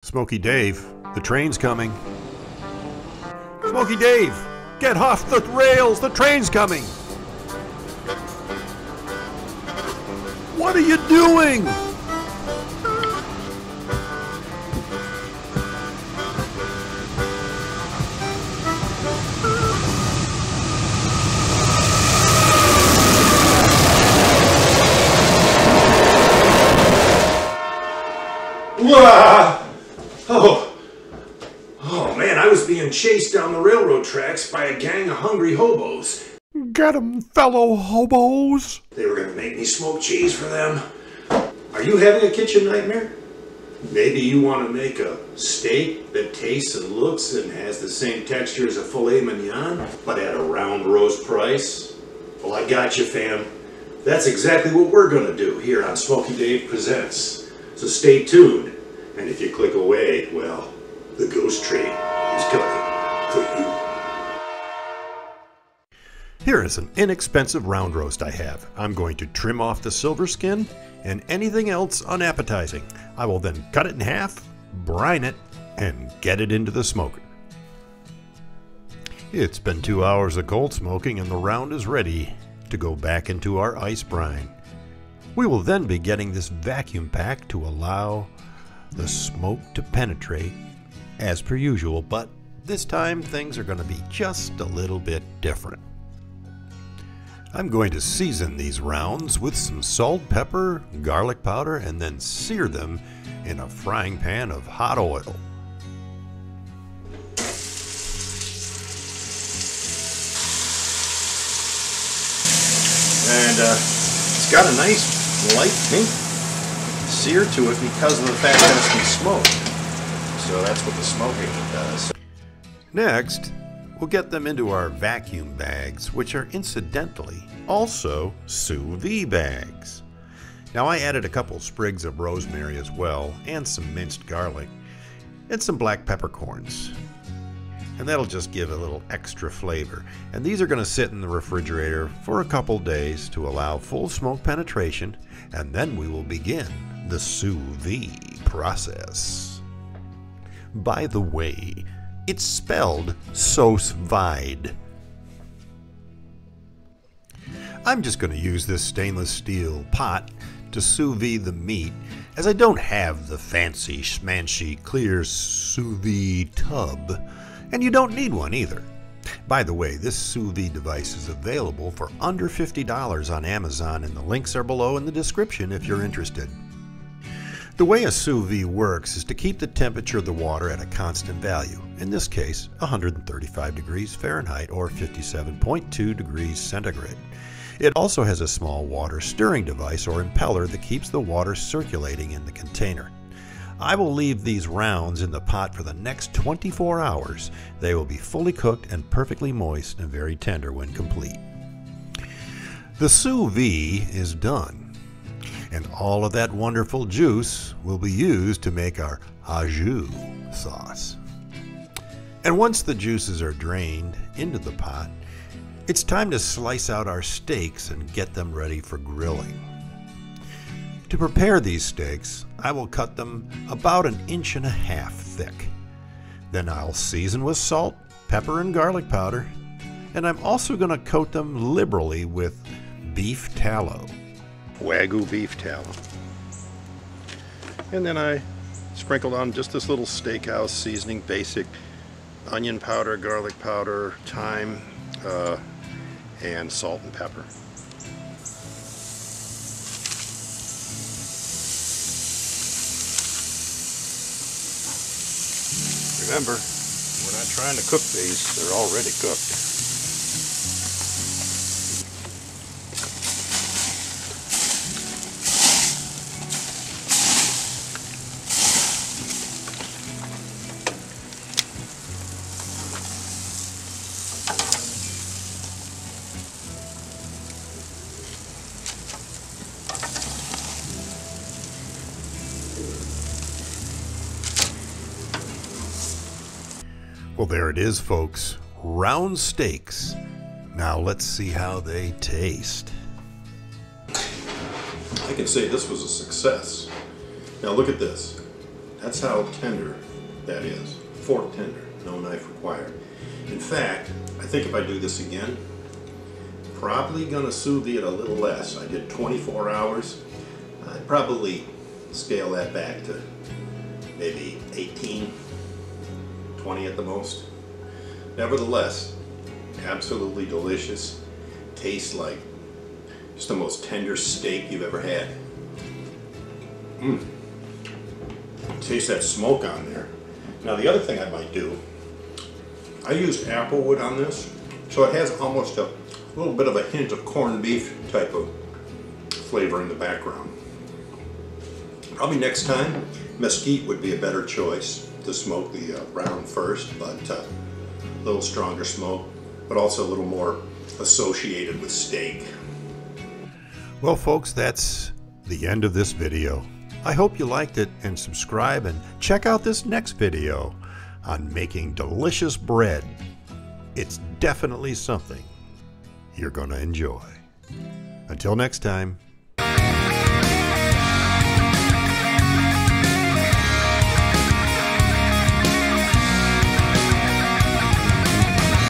Smokey Dave, the train's coming. Smokey Dave, get off the rails, the train's coming. What are you doing? Oh man, I was being chased down the railroad tracks by a gang of hungry hobos. Get 'em, fellow hobos. They were gonna make me smoke cheese for them. Are you having a kitchen nightmare? Maybe you want to make a steak that tastes and looks and has the same texture as a filet mignon, but at a round roast price? Well, I got you, fam. That's exactly what we're gonna do here on Smokey Dave Presents. So stay tuned, and if you click away, well, the ghost train is coming for you. Here is an inexpensive round roast I have. I'm going to trim off the silver skin and anything else unappetizing. I will then cut it in half, brine it, and get it into the smoker. It's been 2 hours of cold smoking and the round is ready to go back into our ice brine. We will then be getting this vacuum pack to allow the smoke to penetrate as per usual, but this time things are going to be just a little bit different. I'm going to season these rounds with some salt, pepper, garlic powder, and then sear them in a frying pan of hot oil. And it's got a nice light pink sear to it because of the fact that it's been smoked. So that's what the smoking does. Next, we'll get them into our vacuum bags, which are incidentally also sous vide bags. Now I added a couple sprigs of rosemary as well, and some minced garlic, and some black peppercorns. And that'll just give a little extra flavor. And these are going to sit in the refrigerator for a couple days to allow full smoke penetration, and then we will begin the sous vide process. By the way, it's spelled sous vide. I'm just going to use this stainless steel pot to sous vide the meat, as I don't have the fancy schmancy clear sous vide tub, and you don't need one either. By the way, this sous vide device is available for under $50 on Amazon, and the links are below in the description if you're interested. The way a sous vide works is to keep the temperature of the water at a constant value, in this case 135 degrees Fahrenheit or 57.2 degrees centigrade. It also has a small water stirring device or impeller that keeps the water circulating in the container. I will leave these rounds in the pot for the next 24 hours. They will be fully cooked and perfectly moist and very tender when complete. The sous vide is done, and all of that wonderful juice will be used to make our au jus sauce. And once the juices are drained into the pot, it's time to slice out our steaks and get them ready for grilling. To prepare these steaks, I will cut them about 1.5 inches thick. Then I'll season with salt, pepper, and garlic powder, and I'm also going to coat them liberally with beef tallow. Wagyu beef tallow. And then I sprinkled on just this little steakhouse seasoning, basic onion powder, garlic powder, thyme, and salt and pepper. Remember, we're not trying to cook these, they're already cooked. Well, there it is, folks. Round steaks. Now let's see how they taste. I can say this was a success. Now look at this. That's how tender that is. Fork tender, no knife required. In fact, I think if I do this again, probably gonna sous vide it a little less. I did 24 hours. I'd probably scale that back to maybe 18, 20 at the most. Nevertheless, absolutely delicious. Tastes like just the most tender steak you've ever had. Taste that smoke on there. Now the other thing I might do, I used applewood on this, so it has almost a little bit of a hint of corned beef type of flavor in the background. Probably next time, mesquite would be a better choice to smoke the round first, but a little stronger smoke, but also a little more associated with steak. Well, folks, that's the end of this video. I hope you liked it, and subscribe and check out this next video on making delicious bread. It's definitely something you're going to enjoy. Until next time.